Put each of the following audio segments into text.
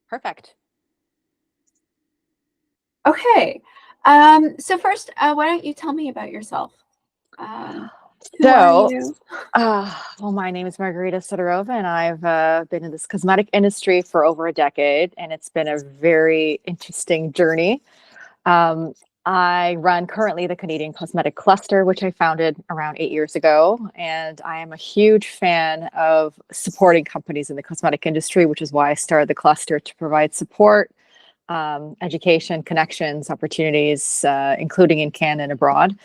Perfect. Okay. So first, why don't you tell me about yourself? Who are So, you? well, my name is Margarita Stovoska, and I've been in this cosmetic industry for over a decade, and it's been a very interesting journey. Um, I run currently the Canadian Cosmetic Cluster, which I founded around 8 years ago, and I am a huge fan of supporting companies in the cosmetic industry, which is why I started the cluster to provide support, education, connections, opportunities, including in Canada and abroad.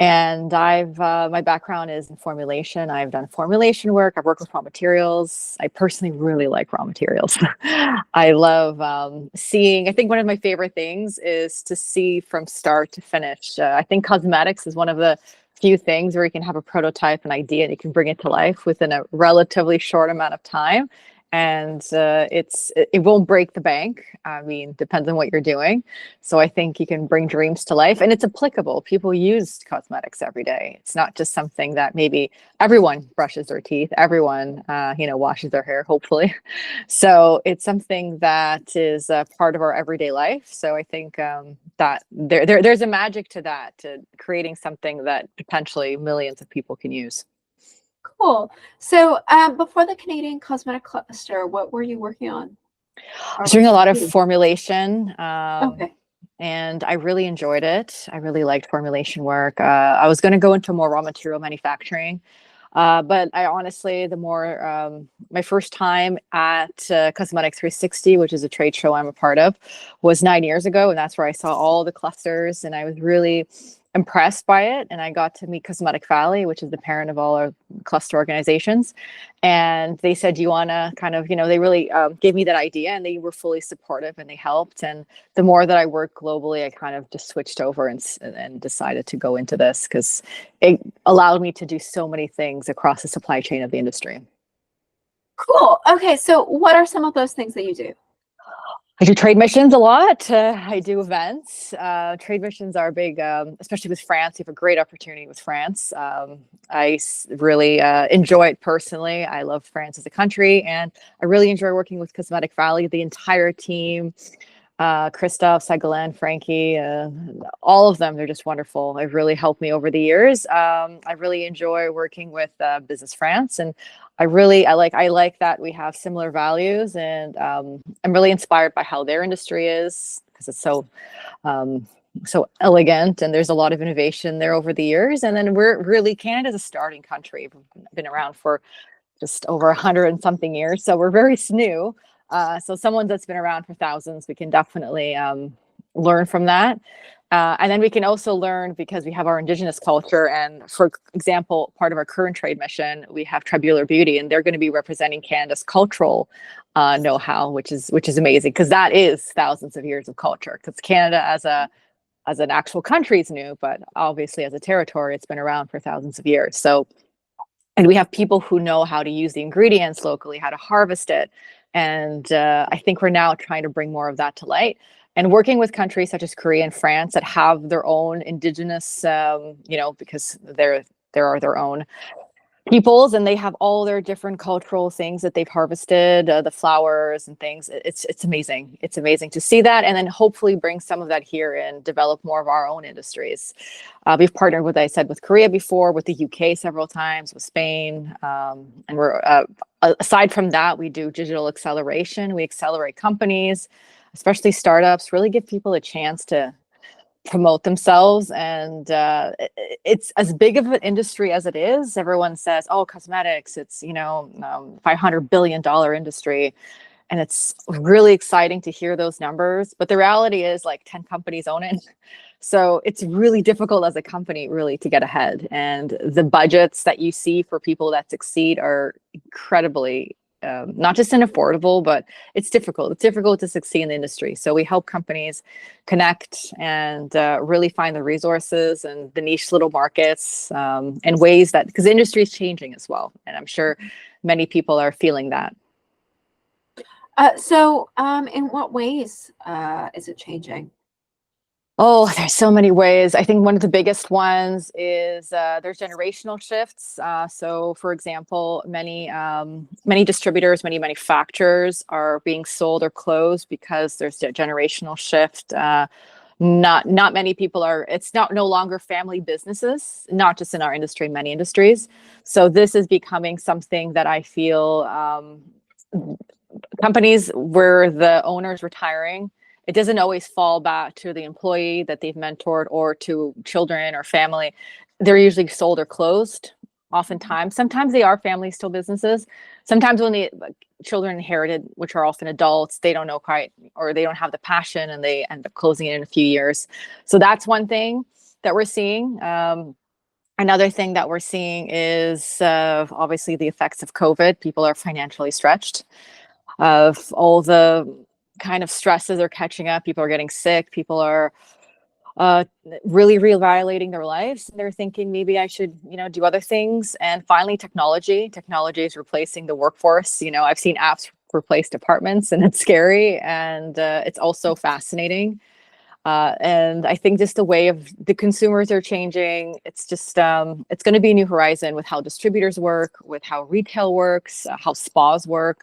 And my background is in formulation. I've done formulation work. I've worked with raw materials. I personally really like raw materials. I love seeing, I think one of my favorite things is to see from start to finish. I think cosmetics is one of the few things where you can have a prototype, an idea, and you can bring it to life within a relatively short amount of time. And it won't break the bank. I mean, depends on what you're doing. So I think you can bring dreams to life, and it's applicable. People use cosmetics every day. It's not just something that maybe everyone brushes their teeth, everyone, washes their hair, hopefully. So it's something that is a part of our everyday life. So I think that there's a magic to that, to creating something that potentially millions of people can use. Cool. So before the Canadian Cosmetic Cluster, what were you working on? I was doing a lot of formulation. Okay. And I really enjoyed it. I really liked formulation work. I was going to go into more raw material manufacturing, but I honestly, my first time at Cosmetic 360, which is a trade show I'm a part of, was 9 years ago, and that's where I saw all the clusters, and I was really impressed by it. And I got to meet Cosmetic Valley, which is the parent of all our cluster organizations. And they said, "Do you want to kind of, they really gave me that idea, and they were fully supportive and they helped. And the more that I worked globally, I kind of just switched over and decided to go into this because it allowed me to do so many things across the supply chain of the industry." Cool. Okay. So what are some of those things that you do? I do trade missions a lot. I do events. Trade missions are big, especially with France. You have a great opportunity with France. Really enjoy it personally. I love France as a country, and I really enjoy working with Cosmetic Valley, the entire team. Christophe, Ségolène, Frankie, all of them, they're just wonderful. They've really helped me over the years. I really enjoy working with Business France, and I like that we have similar values, and I'm really inspired by how their industry is because it's so elegant, and there's a lot of innovation there over the years. And then Canada's a starting country. We've been around for just over 100 and something years, so we're very new. So someone that's been around for thousands, we can definitely learn from that. And then we can also learn because we have our Indigenous culture. And for example, part of our current trade mission, we have Tribular Beauty, and they're going to be representing Canada's cultural know-how, which is amazing because that is thousands of years of culture. Because Canada as an actual country is new, but obviously as a territory, it's been around for thousands of years. So, and we have people who know how to use the ingredients locally, how to harvest it. And I think we're now trying to bring more of that to light. And working with countries such as Korea and France that have their own indigenous, because there are their own peoples, and they have all their different cultural things that they've harvested, the flowers and things. It's amazing. It's amazing to see that, and then hopefully bring some of that here and develop more of our own industries. We've partnered with, I said, with Korea before, with the UK several times, with Spain, and we're aside from that, we do digital acceleration. We accelerate companies, especially startups, really give people a chance to promote themselves. And it's as big of an industry as it is. Everyone says, "Oh, cosmetics, it's $500 billion industry," and it's really exciting to hear those numbers. But the reality is, like, 10 companies own it. So it's really difficult as a company really to get ahead. And the budgets that you see for people that succeed are incredibly not just unaffordable, but it's difficult. It's difficult to succeed in the industry. So we help companies connect and really find the resources and the niche little markets and ways that, because the industry is changing as well. And I'm sure many people are feeling that. So in what ways is it changing? Oh, there's so many ways. I think one of the biggest ones is there's generational shifts. So, for example, many distributors, many manufacturers are being sold or closed because there's a generational shift. Not many people are. It's not no longer family businesses, not just in our industry, many industries. So this is becoming something that I feel companies where the owner's retiring, it doesn't always fall back to the employee that they've mentored or to children or family. They're usually sold or closed. Oftentimes, sometimes they are family still businesses. Sometimes when the children inherited, which are often adults, they don't know quite, or they don't have the passion and they end up closing it in a few years. So that's one thing that we're seeing. Another thing that we're seeing is obviously the effects of COVID. People are financially stretched of all the kind of stresses are catching up. People are getting sick. People are really reevaluating their lives. They're thinking maybe I should, do other things. And finally, technology is replacing the workforce. I've seen apps replace departments, and it's scary. And it's also fascinating. And I think just the way of the consumers are changing. It's just, it's going to be a new horizon with how distributors work, with how retail works, how spas work.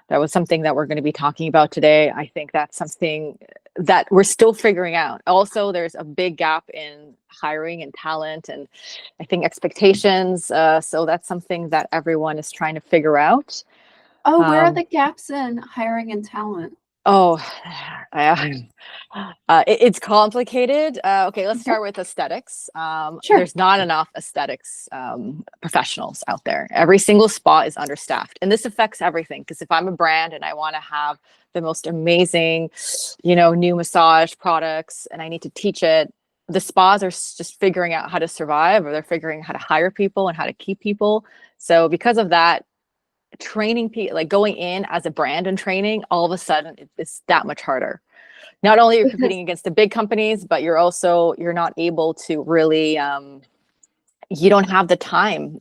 That was something that we're going to be talking about today. I think that's something that we're still figuring out. Also, there's a big gap in hiring and talent, and I think expectations. So that's something that everyone is trying to figure out. Oh, where are the gaps in hiring and talent? Oh, it's complicated. Okay, let's start with aesthetics. Sure. There's not enough aesthetics professionals out there. Every single spa is understaffed, and this affects everything. Because if I'm a brand and I want to have the most amazing, new massage products, and I need to teach it, the spas are just figuring out how to survive, or they're figuring out how to hire people and how to keep people. So because of that, training people, like going in as a brand and training, all of a sudden it's that much harder. Not only you're competing against the big companies, but you're not able to really you don't have the time.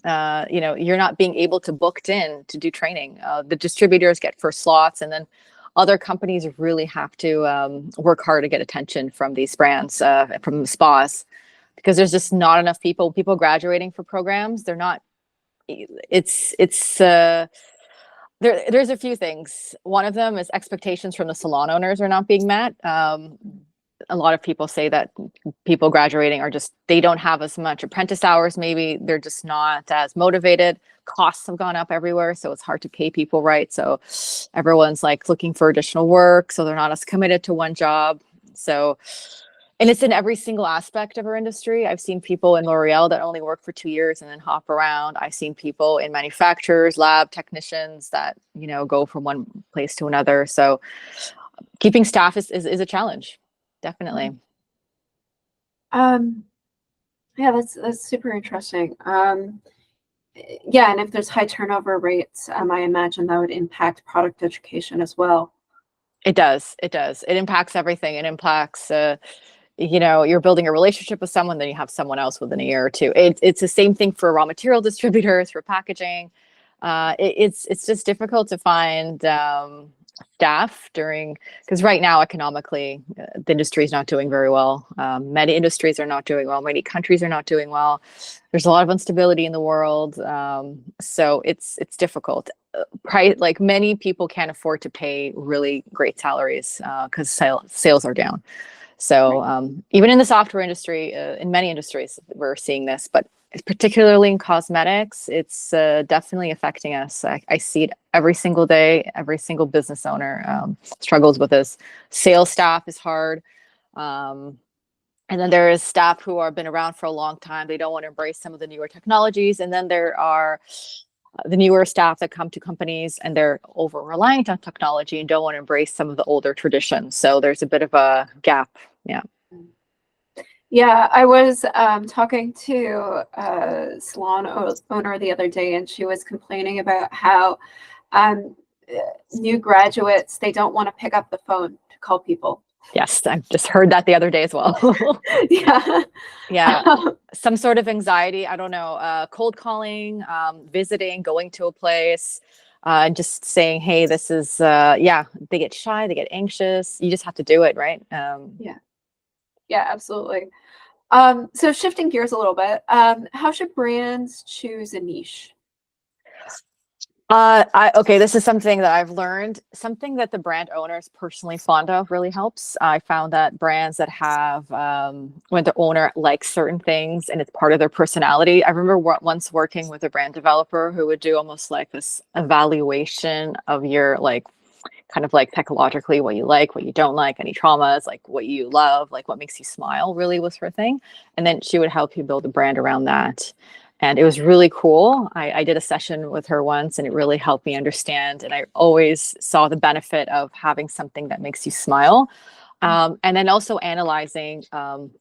You're not being able to booked in to do training. The distributors get first slots, and then other companies really have to work hard to get attention from these brands, from the spas, because there's just not enough people graduating for programs. They're not. It's there's a few things. One of them is expectations from the salon owners are not being met. A lot of people say that people graduating they don't have as much apprentice hours. Maybe they're just not as motivated. Costs have gone up everywhere, so it's hard to pay people right. So everyone's like looking for additional work, so they're not as committed to one job. So, and it's in every single aspect of our industry. I've seen people in L'Oreal that only work for 2 years and then hop around. I've seen people in manufacturers, lab technicians that, go from one place to another. So keeping staff is a challenge. Definitely. Yeah, that's super interesting. Yeah, and if there's high turnover rates, I imagine that would impact product education as well. It does. It does. It impacts everything. It impacts, you're building a relationship with someone, then you have someone else within a year or two. It's the same thing for raw material distributors, for packaging. It's just difficult to find staff because right now economically the industry is not doing very well. Many industries are not doing well. Many countries are not doing well. There's a lot of instability in the world. So it's difficult. Like many people can't afford to pay really great salaries because sales are down. So even in the software industry, in many industries, we're seeing this, but particularly in cosmetics, it's definitely affecting us. I see it every single day. Every single business owner struggles with this. Sales staff is hard. And then there is staff who have been around for a long time. They don't want to embrace some of the newer technologies. And then there are the newer staff that come to companies and they're over reliant on technology and don't want to embrace some of the older traditions. So there's a bit of a gap. Yeah. Yeah, I was talking to a salon owner the other day, and she was complaining about how new graduates, they don't want to pick up the phone to call people. Yes, I just heard that the other day as well. Yeah. Yeah. Some sort of anxiety. I don't know. Cold calling, visiting, going to a place, and just saying, hey, this is, they get shy, they get anxious. You just have to do it, right? Yeah. Yeah, absolutely. So shifting gears a little bit, how should brands choose a niche? Okay, this is something that I've learned. Something that the brand owner is personally fond of really helps. I found that brands that have, when the owner likes certain things and it's part of their personality. I remember once working with a brand developer who would do almost like this evaluation of your like kind of like psychologically what you like, what you don't like, any traumas, like what you love, like what makes you smile really was her thing. And then she would help you build a brand around that. And it was really cool. I did a session with her once and it really helped me understand. And I always saw the benefit of having something that makes you smile. And then also analyzing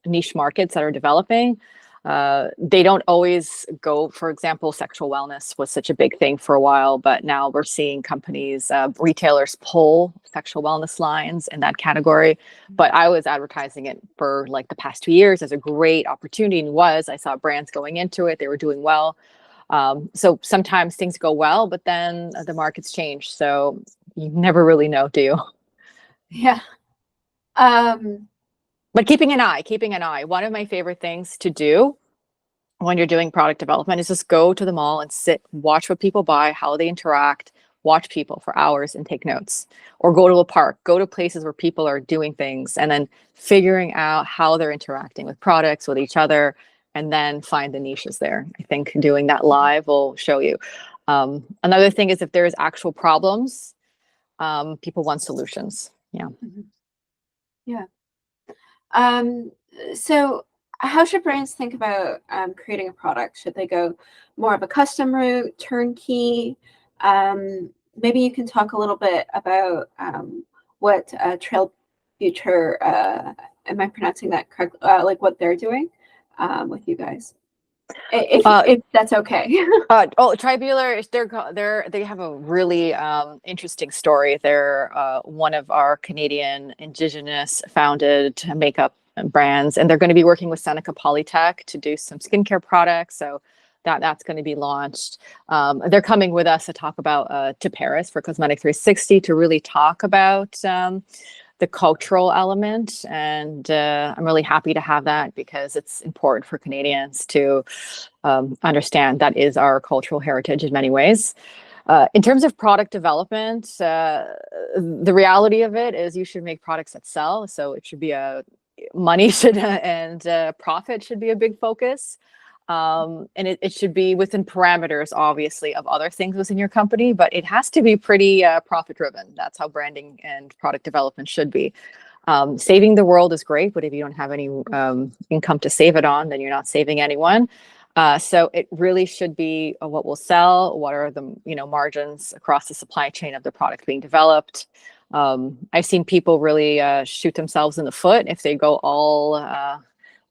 niche markets that are developing. They don't always go, for example, sexual wellness was such a big thing for a while, but now we're seeing companies, retailers pull sexual wellness lines in that category. But I was advertising it for like the past 2 years as a great opportunity, and I saw brands going into it, they were doing well. So sometimes things go well, but then the markets change. So you never really know, do you? Yeah. Um, But keeping an eye. One of my favorite things to do when you're doing product development is just go to the mall and sit, watch what people buy, how they interact, watch people for hours and take notes. Or go to a park, go to places where people are doing things and then figuring out how they're interacting with products, with each other, and then find the niches there. I think doing that live will show you. Another thing is if there's actual problems, people want solutions. Yeah. mhm. Yeah. Um, so how should brands think about creating a product? Should they go more of a custom route, turnkey? Maybe you can talk a little bit about what Trail Future, am I pronouncing that correct? Like what they're doing with you guys, Uh, if that's okay. Tribular is they have a really interesting story. They're one of our Canadian Indigenous founded makeup brands, and they're going to be working with Seneca Polytech to do some skincare products. So that's going to be launched. They're coming with us to talk about to Paris for Cosmetic 360 to really talk about the cultural element. And I'm really happy to have that because it's important for Canadians to understand that is our cultural heritage in many ways. In terms of product development, the reality of it is you should make products that sell. So it should be money should and profit should be a big focus. And it should be within parameters, obviously, of other things within your company, but it has to be pretty profit driven. That's how branding and product development should be. Saving the world is great, but if you don't have any income to save it on, then you're not saving anyone. So it really should be what will sell, what are the margins across the supply chain of the product being developed. I've seen people really shoot themselves in the foot if they go all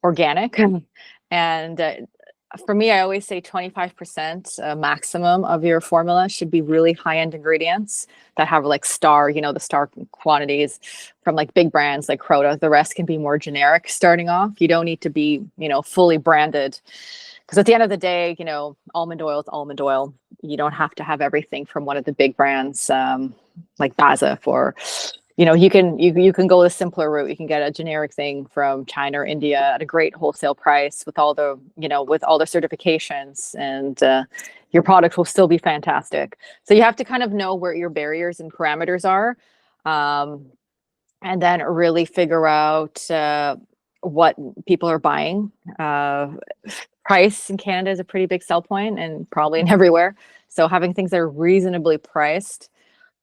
organic. And for me, I always say 25% maximum of your formula should be really high-end ingredients that have like the star quantities from like big brands like Croda. The rest can be more generic starting off. You don't need to be, fully branded. Because at the end of the day, almond oil is almond oil. You don't have to have everything from one of the big brands like Baza for you can go the simpler route. You can get a generic thing from China or India at a great wholesale price with all the certifications, and your product will still be fantastic. So you have to kind of know where your barriers and parameters are, and then really figure out what people are buying. Price in Canada is a pretty big sell point, and probably in everywhere. So having things that are reasonably priced.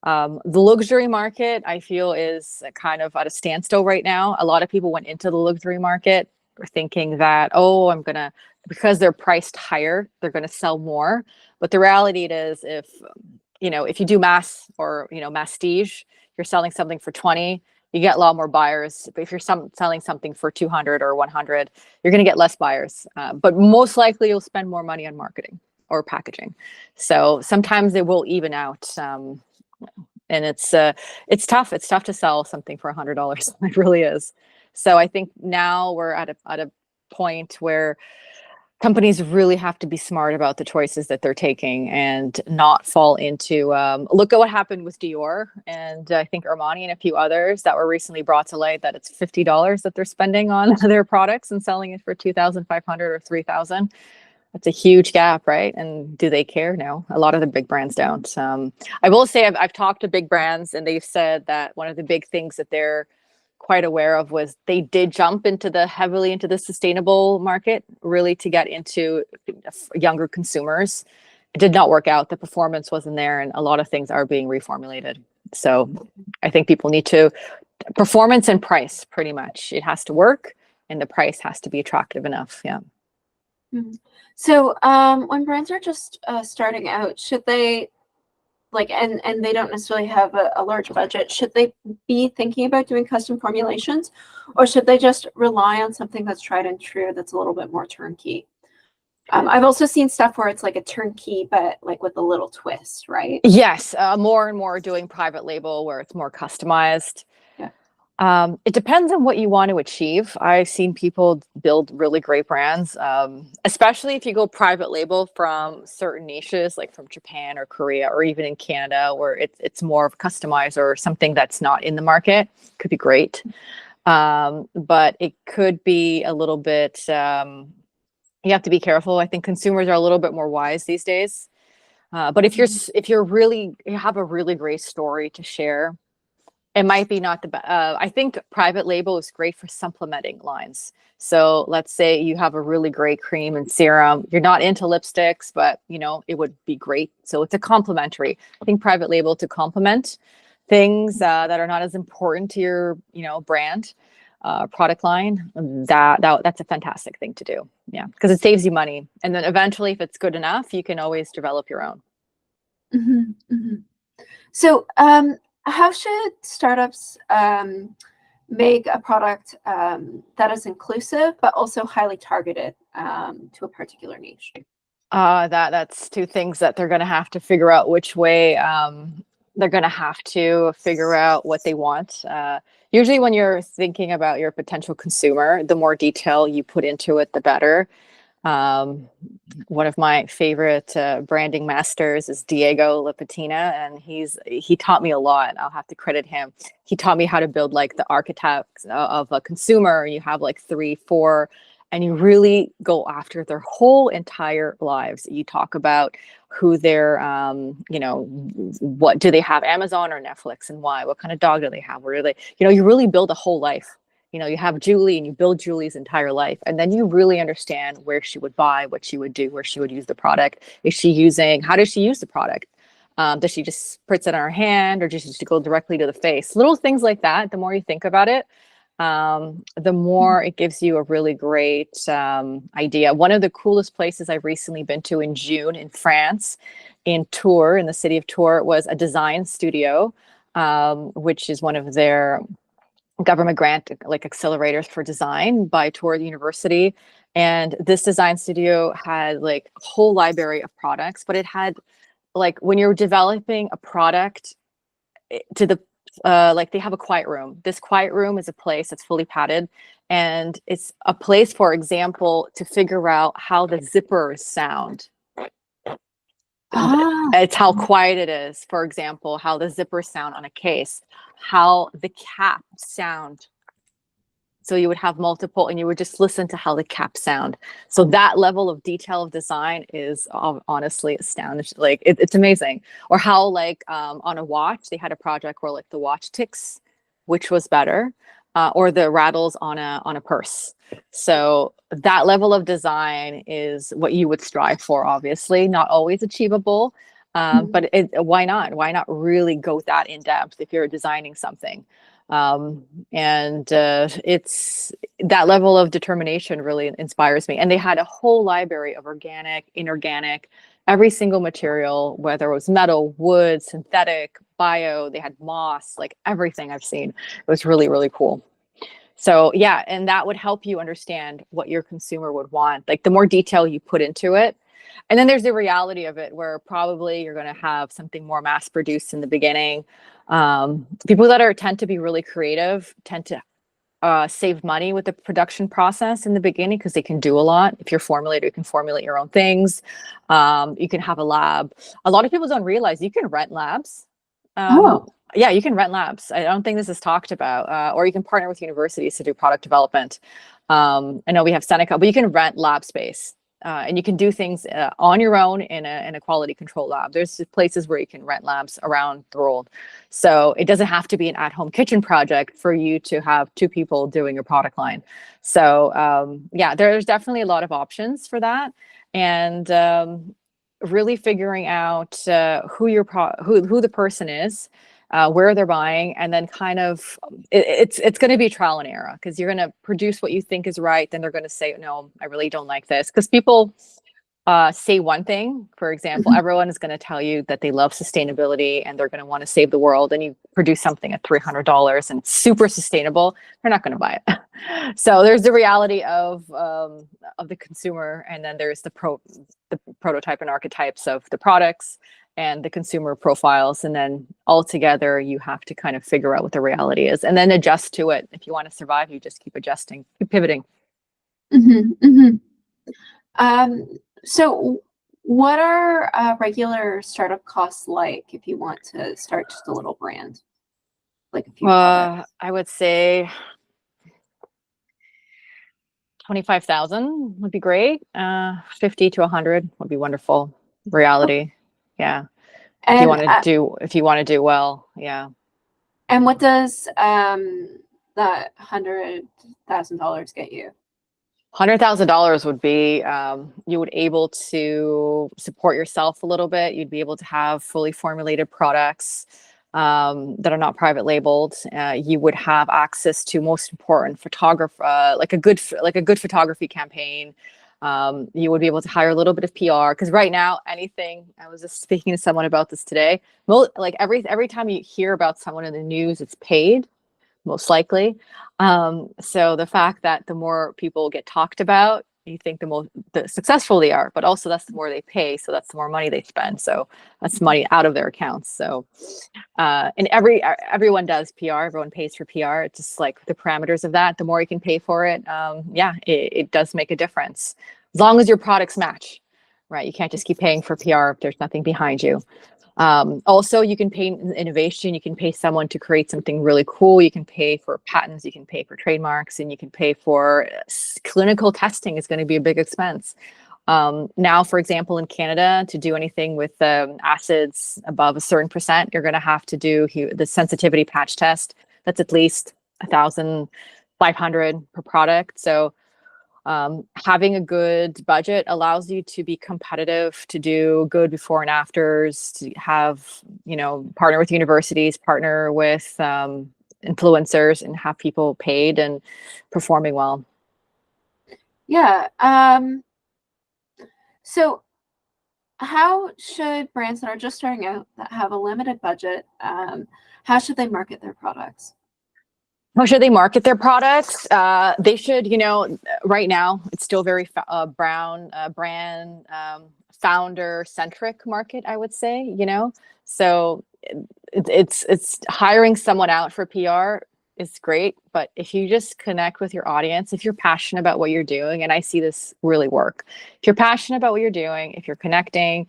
The luxury market, I feel, is kind of at a standstill right now. A lot of people went into the luxury market thinking that, because they're priced higher, they're going to sell more. But the reality is, if you do mass or, masstige, you're selling something for 20, you get a lot more buyers. But if you're selling something for 200 or 100, you're going to get less buyers. But most likely you'll spend more money on marketing or packaging. So sometimes they will even out. And it's tough. It's tough to sell something for $100. It really is. So I think now we're at a point where companies really have to be smart about the choices that they're taking and not fall into look at what happened with Dior and I think Armani and a few others that were recently brought to light that it's $50 that they're spending on their products and selling it for 2,500 or 3,000. That's a huge gap, right? And do they care? No, a lot of the big brands don't. I will say I've talked to big brands and they've said that one of the big things that they're quite aware of was they did jump into the heavily into the sustainable market, really to get into younger consumers. It did not work out. The performance wasn't there, and a lot of things are being reformulated. So I think people need to performance and price pretty much. It has to work, and the price has to be attractive enough. Yeah. Mhm. So when brands are just starting out, should they like and they don't necessarily have a large budget, should they be thinking about doing custom formulations, or should they just rely on something that's tried and true that's a little bit more turnkey? I've also seen stuff where it's like a turnkey, but like with a little twist, right? Yes, more and more doing private label where it's more customized. Yeah. It depends on what you want to achieve. I've seen people build really great brands, especially if you go private label from certain niches, like from Japan or Korea, or even in Canada, where it's more of customized or something that's not in the market. Could be great, but it could be a little bit. You have to be careful. I think consumers are a little bit more wise these days. But if you're really you have a really great story to share, it might be not the best. I think private label is great for supplementing lines. So let's say you have a really great cream and serum. You're not into lipsticks, but you know it would be great. So it's a complementary. I think private label to complement things that are not as important to your brand product line. That's a fantastic thing to do. Yeah, because it saves you money, and then eventually, if it's good enough, you can always develop your own. Hmm. Hmm. So how should startups make a product that is inclusive but also highly targeted to a particular niche? That's two things that they're going to have to figure out which way they're going to have to figure out what they want. Usually, when you're thinking about your potential consumer, the more detail you put into it, the better. Um, One of my favorite branding masters is Diego Lipitina, and he taught me a lot. I'll have to credit him. He taught me how to build like the archetypes of a consumer. You have like three, four, and you really go after their whole entire lives. You talk about who they're, what do they have, Amazon or Netflix, and why? What kind of dog do they have? Where do they, you really build a whole life. You have Julie and you build Julie's entire life. And then you really understand where she would buy, what she would do, where she would use the product. How does she use the product? Does she just spritz it on her hand or does she go directly to the face? Little things like that. The more you think about it, the more it gives you a really great idea. One of the coolest places I've recently been to in June in France, in Tours, in the city of Tours, was a design studio, which is one of their government grant like accelerators for design by Tours University. And this design studio had like a whole library of products, but it had like when you're developing a product to the like they have a quiet room. This quiet room is a place that's fully padded, and it's a place, for example, to figure out how the zippers sound. Ah. It's how quiet it is, for example, how the zippers sound on a case, how the caps sound. So you would have multiple and you would just listen to how the caps sound. So that level of detail of design is honestly astounding. Like it's amazing. Or how like on a watch, they had a project where like the watch ticks, which was better, or the rattles on a purse. So that level of design is what you would strive for, obviously, not always achievable. But why not? Why not really go that in depth if you're designing something? And it's that level of determination really inspires me. And they had a whole library of organic, inorganic, every single material, whether it was metal, wood, synthetic, bio. They had moss, like everything I've seen. It was really, really cool. So yeah, and that would help you understand what your consumer would want. Like the more detail you put into it. And then there's the reality of it where probably you're going to have something more mass produced in the beginning. People that tend to be really creative tend to save money with the production process in the beginning because they can do a lot. If you're a formulator, you can formulate your own things. You can have a lab. A lot of people don't realize you can rent labs. Oh, Yeah, you can rent labs. I don't think this is talked about. Or you can partner with universities to do product development. I know we have Seneca, but you can rent lab space. And you can do things on your own in a quality control lab. There's places where you can rent labs around the world. So it doesn't have to be an at-home kitchen project for you to have two people doing your product line. So yeah, there's definitely a lot of options for that. And really figuring out who who the person is, where they're buying, and then kind of it's going to be trial and error because you're going to produce what you think is right. Then they're going to say, no, I really don't like this, because people say one thing. For example, mhm. everyone is going to tell you that they love sustainability and they're going to want to save the world, and you produce something at $300 and it's super sustainable, they're not going to buy it. So there's the reality of the consumer, and then there's the prototype and archetypes of the products and the consumer profiles, and then all together you have to kind of figure out what the reality is and then adjust to it. If you want to survive, you just keep adjusting, keep pivoting. Mhm, mhm. So what are regular startup costs like if you want to start just a little brand, like a few products? I would say 25,000 would be great. 50 to 100 would be wonderful. Okay. Reality. Yeah. And If you want to do well. Yeah. what does that $100,000 get you? $100,000 would be you would able to support yourself a little bit. You'd be able to have fully formulated products that are not private labeled. You would have access to, most important, photographer, like a good photography campaign. You would be able to hire a little bit of PR, because right now anything. I was just speaking to someone about this today. Like every time you hear about someone in the news, it's paid, most likely. So the fact that the more people get talked about, you think the successful they are, but also that's the more they pay. So that's the more money they spend. So that's money out of their accounts. So, and everyone does PR, everyone pays for PR. It's just like the parameters of that. The more you can pay for it, yeah, it does make a difference. As long as your products match, right? You can't just keep paying for PR if there's nothing behind you. Also, you can pay innovation. You can pay someone to create something really cool. You can pay for patents. You can pay for trademarks, and you can pay for clinical testing is going to be a big expense. Now, for example, in Canada, to do anything with acids above a certain percent, you're going to have to do the sensitivity patch test. That's at least 1,500 per product. So having a good budget allows you to be competitive, to do good before and afters, to have, partner with universities, partner with influencers, and have people paid and performing well. Yeah. So how should brands that are just starting out, that have a limited budget, how should they market their products? How should they market their products? They should, right now it's still very brand founder centric market, I would say. So it's hiring someone out for PR is great, but if you just connect with your audience, if you're passionate about what you're doing, and I see this really work, if you're passionate about what you're doing, if you're connecting,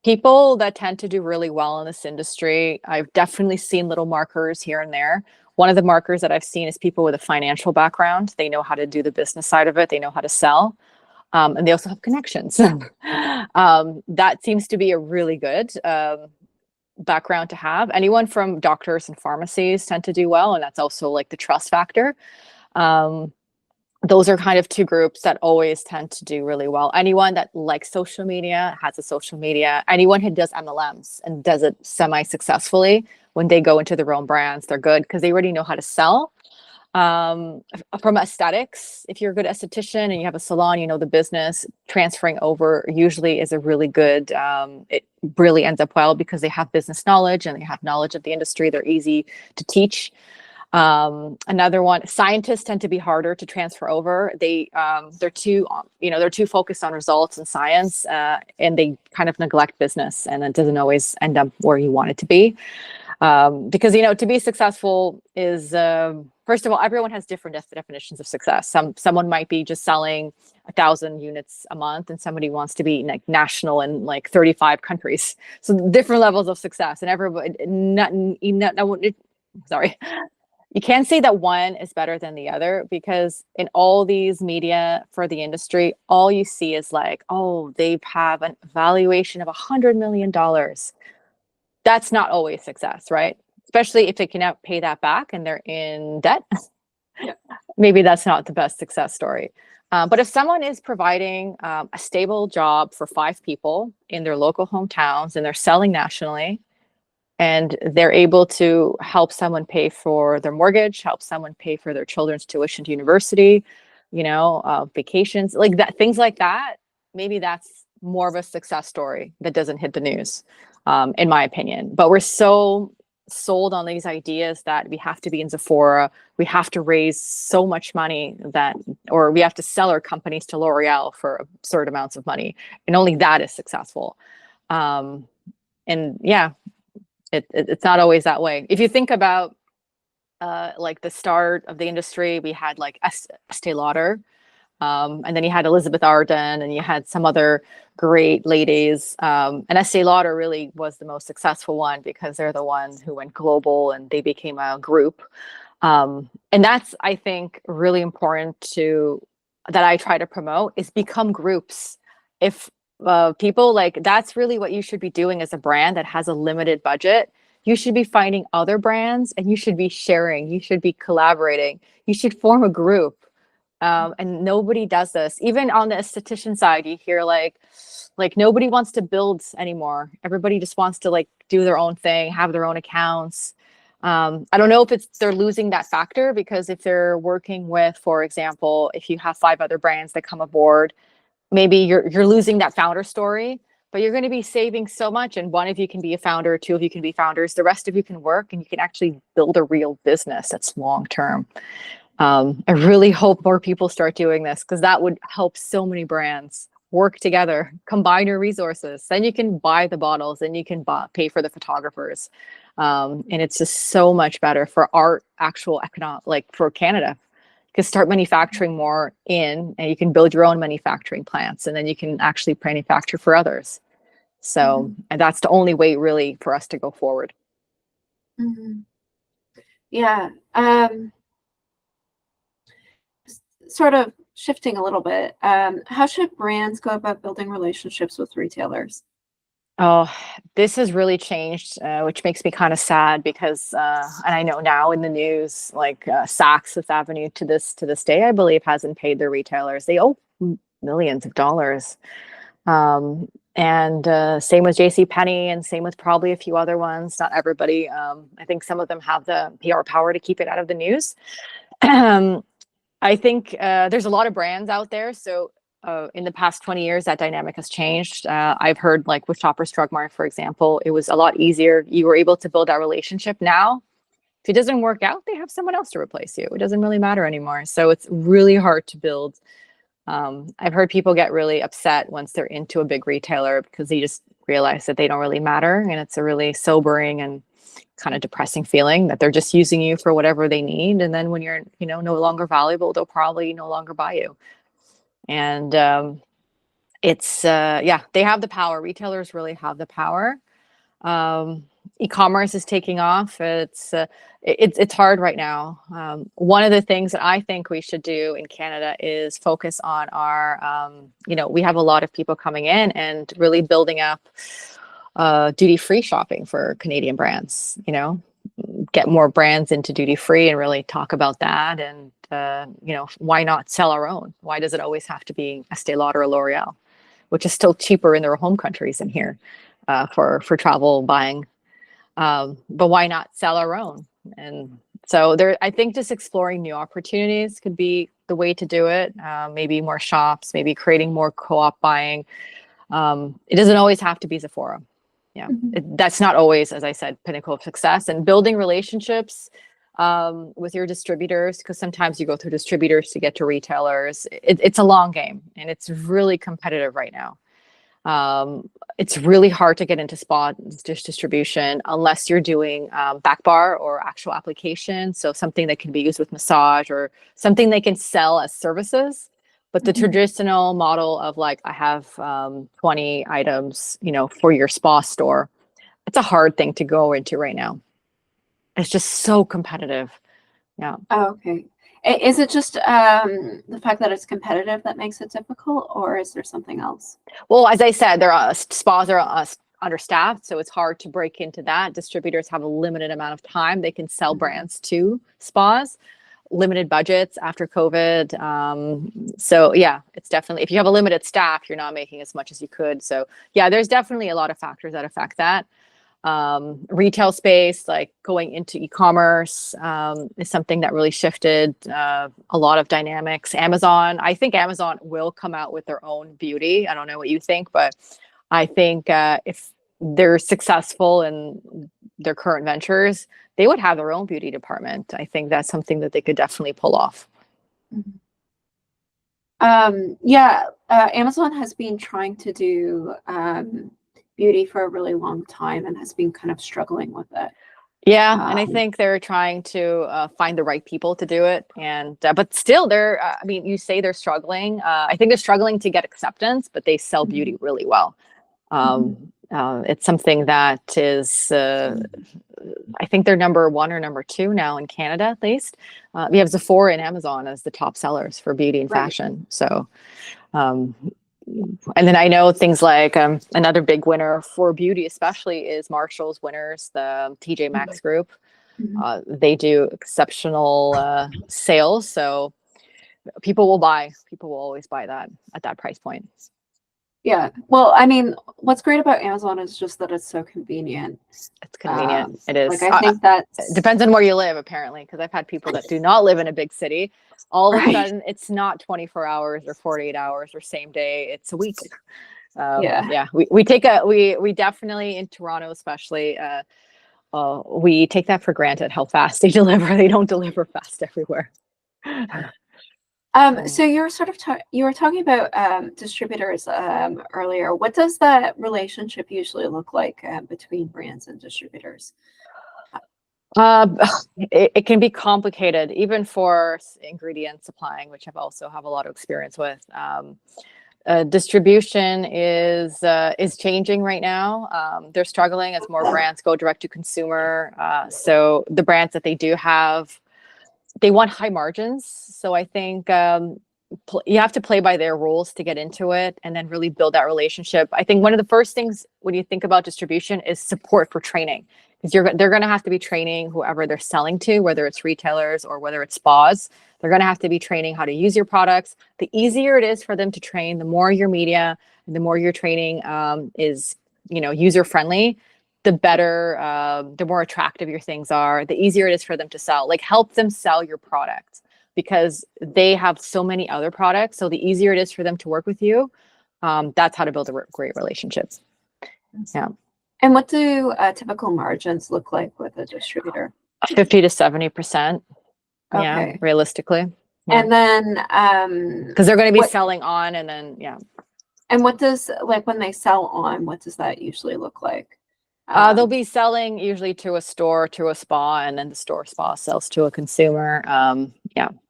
people that tend to do really well in this industry, I've definitely seen little markers here and there. One of the markers that I've seen is people with a financial background. They know how to do the business side of it. They know how to sell. And they also have connections. That seems to be a really good background to have. Anyone from doctors and pharmacies tend to do well. And that's also like the trust factor. Those are kind of two groups that always tend to do really well. Anyone that likes social media, has a social media, anyone who does MLMs and does it semi-successfully, when they go into their own brands, they're good because they already know how to sell. From aesthetics, if you're a good esthetician and you have a salon, the business, transferring over usually is a really good, it really ends up well because they have business knowledge and they have knowledge of the industry. They're easy to teach. Another one, scientists tend to be harder to transfer over. They're too focused on results and science, and they kind of neglect business, and it doesn't always end up where you want it to be. Because to be successful is first of all, everyone has different definitions of success. Someone might be just selling 1,000 units a month, and somebody wants to be like national in like 35 countries. So different levels of success, and everybody sorry, you can't say that one is better than the other, because in all these media for the industry, all you see is like, oh, they have a valuation of $100 million. That's not always success, right? Especially if they cannot pay that back and they're in debt. Yeah. Maybe that's not the best success story. But if someone is providing a stable job for 5 people in their local hometowns, and they're selling nationally, and they're able to help someone pay for their mortgage, help someone pay for their children's tuition to university, vacations, like that, things like that, maybe that's more of a success story that doesn't hit the news, in my opinion. But we're so sold on these ideas that we have to be in Sephora, we have to raise so much money or we have to sell our companies to L'Oreal for absurd amounts of money, and only that is successful. And yeah, it's not always that way. If you think about like the start of the industry, we had like Estee Lauder, and then you had Elizabeth Arden, and you had some other great ladies. And Estee Lauder really was the most successful one, because they're the one who went global and they became a group. And that's, I think, really important that I try to promote, is become groups. If people that's really what you should be doing as a brand that has a limited budget. You should be finding other brands, and you should be sharing, you should be collaborating, you should form a group. And nobody does this. Even on the esthetician side, you hear like nobody wants to build anymore. Everybody just wants to like do their own thing, have their own accounts. I don't know if they're losing that factor, because if they're working with, for example, if you have 5 other brands that come aboard, maybe you're losing that founder story, but you're going to be saving so much. And one of you can be a founder, 2 of you can be founders, the rest of you can work, and you can actually build a real business that's long term. I really hope more people start doing this, because that would help so many brands work together, combine your resources. Then you can buy the bottles, and you can pay for the photographers. And it's just so much better for our actual for Canada. You can start manufacturing more and you can build your own manufacturing plants, and then you can actually manufacture for others. So, and that's the only way really for us to go forward. Mm-hmm. Yeah. Sort of shifting a little bit, how should brands go about building relationships with retailers? Oh, this has really changed, which makes me kind of sad, because, and I know now in the news, like Saks Fifth Avenue to this day, I believe, hasn't paid their retailers. They owe millions of dollars. And same with JCPenney, and same with probably a few other ones. Not everybody. I think some of them have the PR power to keep it out of the news. I think there's a lot of brands out there. So in the past 20 years, that dynamic has changed. I've heard, like with Shoppers Drug Mart, for example, it was a lot easier. You were able to build that relationship. Now, if it doesn't work out, they have someone else to replace you. It doesn't really matter anymore. So it's really hard to build. I've heard people get really upset once they're into a big retailer, because they just realize that they don't really matter. And it's a really sobering and kind of depressing feeling that they're just using you for whatever they need. And then when you're, no longer valuable, they'll probably no longer buy you. And it's, yeah, they have the power. Retailers really have the power. E-commerce is taking off. It's hard right now. One of the things that I think we should do in Canada is focus on our, we have a lot of people coming in and really building up duty-free shopping for Canadian brands, get more brands into duty-free and really talk about that. And, why not sell our own? Why does it always have to be Estee Lauder or L'Oreal, which is still cheaper in their home countries than here for travel buying? But why not sell our own? And so I think just exploring new opportunities could be the way to do it. Maybe more shops, maybe creating more co-op buying. It doesn't always have to be Sephora. Yeah, that's not always, as I said, pinnacle of success. And building relationships with your distributors, because sometimes you go through distributors to get to retailers. It's a long game, and it's really competitive right now. It's really hard to get into spa distribution unless you're doing back bar or actual application. So something that can be used with massage or something they can sell as services. But the traditional model of like, I have 20 items, for your spa store, it's a hard thing to go into right now. It's just so competitive. Yeah. Oh, okay. Is it just the fact that it's competitive that makes it difficult, or is there something else? Well, as I said, spas are understaffed, so it's hard to break into that. Distributors have a limited amount of time they can sell brands to spas, limited budgets after COVID. So yeah, it's definitely, if you have a limited staff, you're not making as much as you could. So yeah, there's definitely a lot of factors that affect that. Retail space, like going into e-commerce, is something that really shifted a lot of dynamics. Amazon, I think Amazon will come out with their own beauty. I don't know what you think, but I think if they're successful in their current ventures, they would have their own beauty department. I think that's something that they could definitely pull off. Yeah, Amazon has been trying to do beauty for a really long time and has been kind of struggling with it. Yeah, and I think they're trying to find the right people to do it, and but still, they're. I mean, you say they're struggling. I think they're struggling to get acceptance, but they sell beauty really well. It's something that is. I think they're number 1 or number 2 now in Canada, at least. We have Sephora and Amazon as the top sellers for beauty and fashion. So. And then I know things like another big winner for beauty, especially, is Marshall's Winners, the TJ Maxx group. They do exceptional sales, so people will always buy that at that price point. Yeah, well, I mean, what's great about Amazon is just that it's so convenient. It's convenient. It is. Like, I think that depends on where you live, apparently, because I've had people that do not live in a big city. All of a sudden, it's not 24 hours or 48 hours or same day. It's a week. Yeah. We definitely, in Toronto especially, we take that for granted how fast they deliver. They don't deliver fast everywhere. So you were you were talking about distributors earlier. What does that relationship usually look like between brands and distributors? It can be complicated, even for ingredient supplying, which I've also have a lot of experience with. Distribution is changing right now. They're struggling as more brands go direct to consumer. So the brands that they do have, they want high margins. So I think you have to play by their rules to get into it and then really build that relationship. I think one of the first things when you think about distribution is support for training, because they're going to have to be training whoever they're selling to, whether it's retailers or whether it's spas. They're going to have to be training how to use your products. The easier it is for them to train, the more your media and the more your training is, user friendly, the better, the more attractive your things are, the easier it is for them to sell. Like, help them sell your product, because they have so many other products. So the easier it is for them to work with you, that's how to build a great relationship. Yeah. And what do typical margins look like with a distributor? 50 to 70%. Okay. Yeah, realistically. Yeah. And then because they're going to be selling on, and then And what does, like, when they sell on, what does that usually look like? They'll be selling usually to a store, to a spa, and then the store spa sells to a consumer.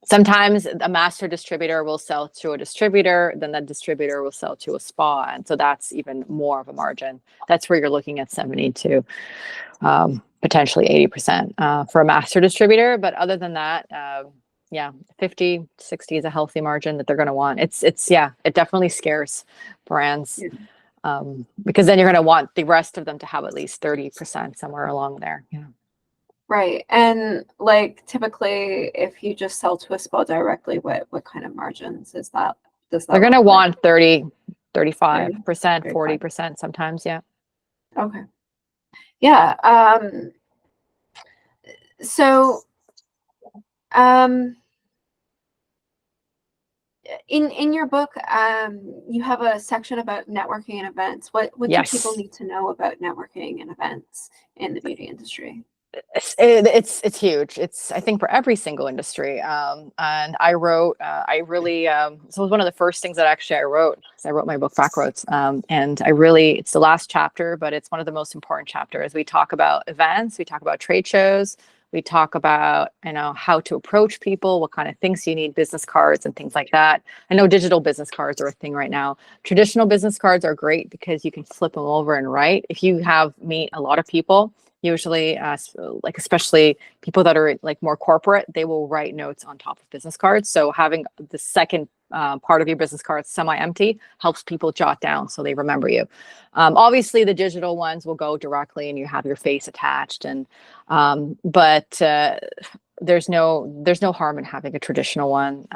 Sometimes a master distributor will sell to a distributor, then that distributor will sell to a spa, and so that's even more of a margin. That's where you're looking at 70 to potentially 80% for a master distributor. But other than that, 50, 60 is a healthy margin that they're going to want. It definitely scares brands. Because then you're going to want the rest of them to have at least 30% somewhere along there. Yeah. Right. And like, typically, if you just sell to a spa directly, what kind of margins is that? They're going to want 30, 35%, 40% sometimes. Yeah. Okay. Yeah. So, in your book, you have a section about networking and events. What do people need to know about networking and events in the beauty industry? It's huge. It's, I think, for every single industry. And I wrote, I really, so it was one of the first things that actually I wrote, 'cause I wrote my book backwards. And I really, it's the last chapter, but it's one of the most important chapters. We talk about events, we talk about trade shows, we talk about, how to approach people, what kind of things you need, business cards and things like that. I know digital business cards are a thing right now. Traditional business cards are great because you can flip them over and write. If you meet a lot of people, usually like especially people that are like more corporate, they will write notes on top of business cards. So having the second part of your business card semi-empty helps people jot down so they remember you. Obviously the digital ones will go directly and you have your face attached, and but there's no harm in having a traditional one.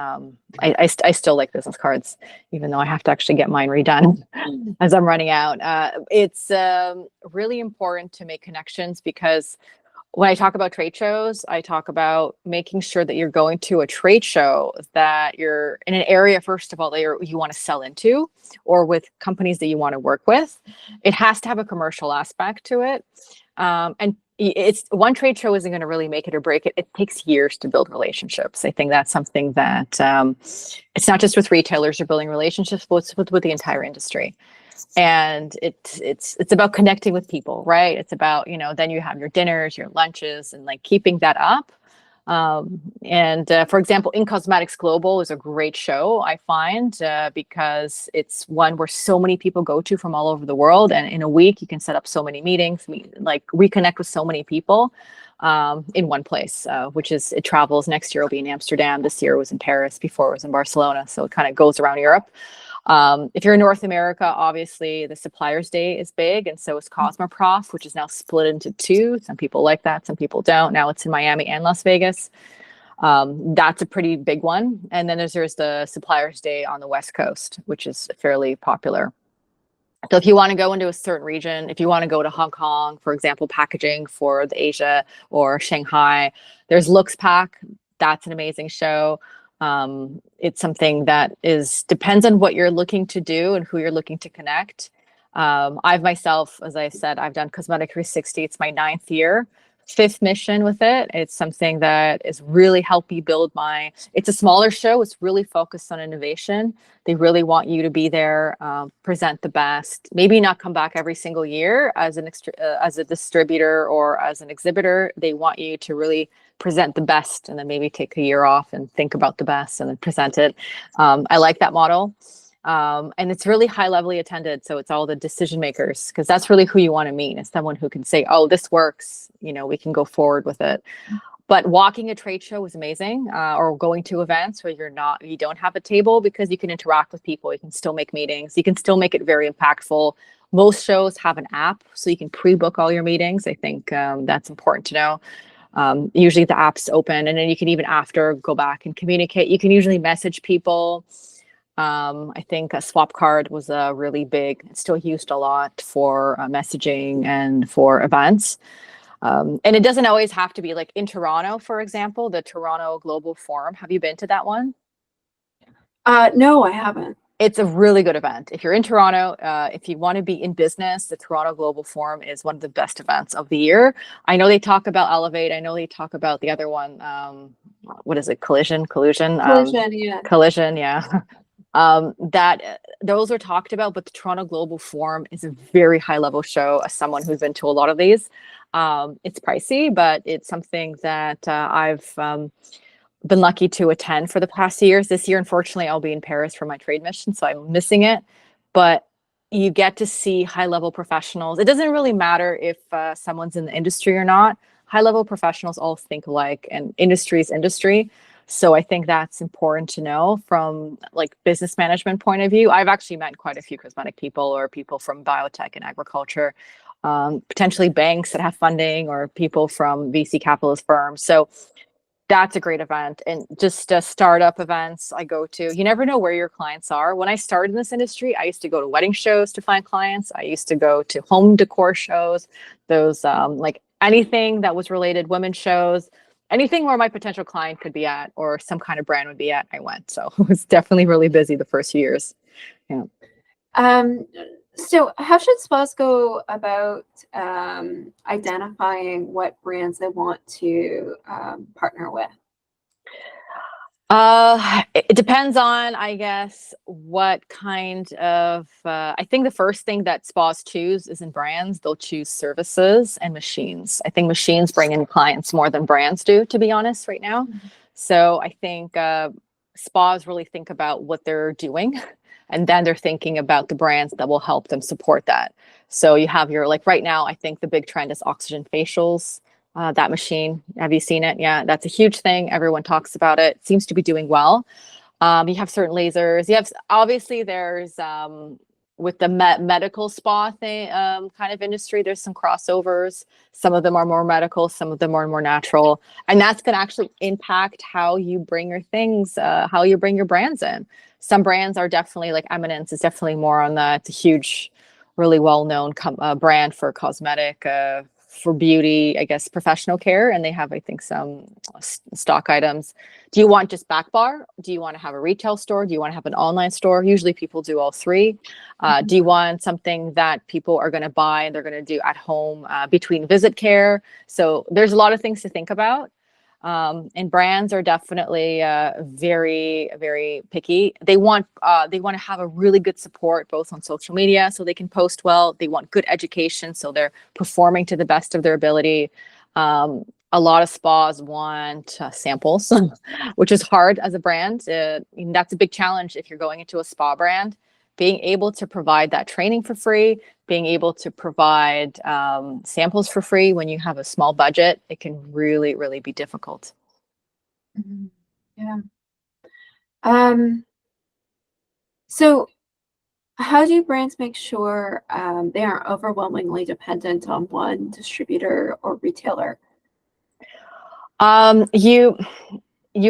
I still like business cards, even though I have to actually get mine redone as I'm running out. It's really important to make connections, because when I talk about trade shows, I talk about making sure that you're going to a trade show that you're in an area, first of all, that you want to sell into, or with companies that you want to work with. It has to have a commercial aspect to it. And it's one trade show isn't going to really make it or break it. It takes years to build relationships. I think that's something that it's not just with retailers you're building relationships, but with the entire industry. And it's about connecting with people, right? It's about, then you have your dinners, your lunches, and like keeping that up. And for example, In Cosmetics Global is a great show, I find, because it's one where so many people go to from all over the world, and in a week you can set up so many meetings, like reconnect with so many people in one place, which is, it travels. Next year it'll be in Amsterdam. This year it was in Paris. Before it was in Barcelona. So it kind of goes around Europe. If you're in North America, obviously the Suppliers Day is big, and so is Cosmoprof, which is now split into two. Some people like that, some people don't. Now it's in Miami and Las Vegas. That's a pretty big one. And then there's the Suppliers Day on the West Coast, which is fairly popular. So if you want to go into a certain region, if you want to go to Hong Kong, for example, packaging for the Asia, or Shanghai, there's Looks Pack. That's an amazing show. It's something that depends on what you're looking to do and who you're looking to connect. I've myself, as I said, I've done Cosmetic 360. It's my 9th year, 5th mission with it. It's something that is really helped me build it's a smaller show. It's really focused on innovation. They really want you to be there, present the best, maybe not come back every single year as a distributor or as an exhibitor. They want you to really present the best, and then maybe take a year off and think about the best and then present it. I like that model. And it's really high levelly attended. So it's all the decision makers, because that's really who you want to meet. It's someone who can say, oh, this works, we can go forward with it. But walking a trade show was amazing, or going to events where you don't have a table, because you can interact with people. You can still make meetings. You can still make it very impactful. Most shows have an app, so you can pre-book all your meetings. I think that's important to know. Usually the app's open, and then you can even after go back and communicate. You can usually message people. I think a swap card was really big. It's still used a lot for messaging and for events. And it doesn't always have to be like in Toronto, for example, the Toronto Global Forum. Have you been to that one? No, I haven't. It's a really good event. If you're in Toronto, if you want to be in business, the Toronto Global Forum is one of the best events of the year. I know they talk about Elevate. I know they talk about the other one. What is it? Collision. Yeah. Collision, yeah. Those are talked about, but the Toronto Global Forum is a very high level show. As someone who's been to a lot of these, it's pricey, but it's something that I've been lucky to attend for the past years. This year, unfortunately, I'll be in Paris for my trade mission, so I'm missing it. But you get to see high level professionals. It doesn't really matter if someone's in the industry or not. High level professionals all think alike, and industry is industry. So I think that's important to know from like business management point of view. I've actually met quite a few cosmetic people, or people from biotech and agriculture, potentially banks that have funding, or people from VC capitalist firms. So that's a great event. And just startup events I go to, you never know where your clients are. When I started in this industry, I used to go to wedding shows to find clients. I used to go to home decor shows, those like anything that was related, women's shows, anything where my potential client could be at, or some kind of brand would be at, I went. So it was definitely really busy the first few years. Yeah. So how should spas go about identifying what brands they want to partner with? It depends on, I guess, what kind of. I think the first thing that spas choose is in brands. They'll choose services and machines. I think machines bring in clients more than brands do, to be honest, right now. So I think spas really think about what they're doing, and then they're thinking about the brands that will help them support that. So you have your like right now. I think the big trend is oxygen facials. That machine. Have you seen it? Yeah, that's a huge thing. Everyone talks about it. Seems to be doing well. You have certain lasers. You have obviously there's with the medical spa thing kind of industry. There's some crossovers. Some of them are more medical. Some of them are more natural, and that's going to actually impact how you bring your things, how you bring your brands in. Some brands are definitely like Eminence is definitely more on that. It's a huge, really well known brand for cosmetic. For beauty, I guess, professional care, and they have, I think, some stock items. Do you want just back bar? Do you want to have a retail store? Do you want to have an online store? Usually people do all three. Do you want something that people are going to buy and they're going to do at home between visit care? So there's a lot of things to think about. And brands are definitely very, very picky. They want to have a really good support both on social media so they can post well. They want good education so they're performing to the best of their ability. A lot of spas want samples, which is hard as a brand. And that's a big challenge if you're going into a spa brand. Being able to provide that training for free, being able to provide samples for free when you have a small budget, it can really, really be difficult. Yeah. So how do brands make sure they aren't overwhelmingly dependent on one distributor or retailer? You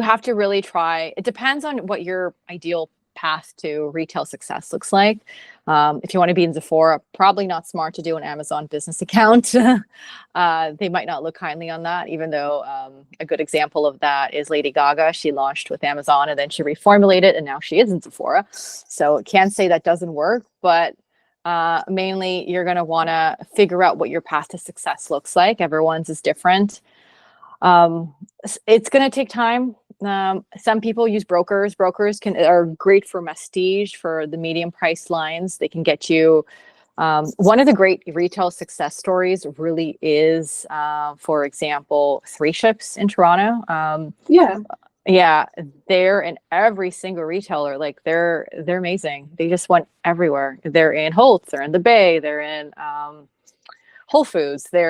have to really try. It depends on what your ideal path to retail success looks like. If you want to be in Sephora, probably not smart to do an Amazon business account. They might not look kindly on that, even though a good example of that is Lady Gaga. She launched with Amazon and then she reformulated and now she is in Sephora. So can't say that doesn't work, but mainly you're going to want to figure out what your path to success looks like. Everyone's is different. It's going to take time. Some people use brokers. Brokers are great for prestige, for the medium price lines. They can get you. One of the great retail success stories really is, for example, Three Ships in Toronto. Yeah, they're in every single retailer. Like they're amazing. They just went everywhere. They're in Holtz. They're in the Bay. They're in Whole Foods. They